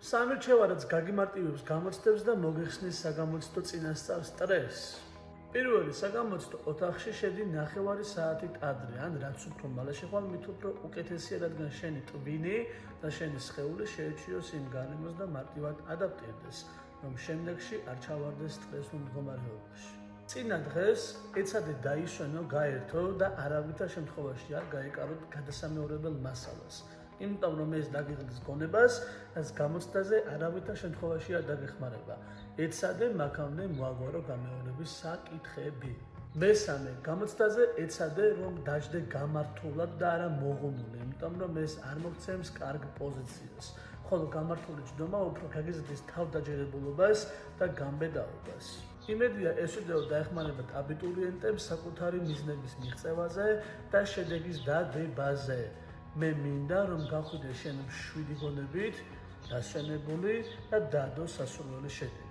სამირჩევარაც გაგიმარტივებს გამოცდებს და მოგეხსნის საგამოცდო წინასწარ სტრესს. პირველი საგამოცდო ოთახში შედი 9 საათით ადრე, ან რაც უფრო მალე შეხვალ, მით უფრო უკეთესია, რადგან შენი ტვინი და შენი სხეული შეეჩიოს იმ გარემოს და მარტივად ადაპტირდეს, რომ შემდეგში არ ჩავარდეს სტრესულ მდგომარეობაში. წინა დღეს ეცადე დაისვენო, გაერთო და არავითარ შემთხვევაში არ გაეკაროთ გადასამეორებელ მასალას. იმიტომ რომ ეს დაგიღებს გონებას, რაც გამოცდაზე არავითარ შემთხვევაში არ დაგეხმარება. ეცადე მაგამდე მოაგვარო გამეორების საკითხები. მესამე, გამოცდაზე ეცადე რომ დაждე გამართულად და არა მოღუნული, იმიტომ რომ ეს არ მოგცემს კარგ პოზიციას. ხოლო გამართული ჯდომა უფრო გაგიზრდის თავდაჯერებულობას და გამბედაობას. იმედია ეს ვიდეო დაეხმარებათ აბიტურიენტებს საკუთარი მიზნების მიღწევაზე და შედეგის დადებაზე. მე მინდა რომ გახვიდე შენ მშვიდი გონებით, დასვენებული და დადო სასურველი შედეგი.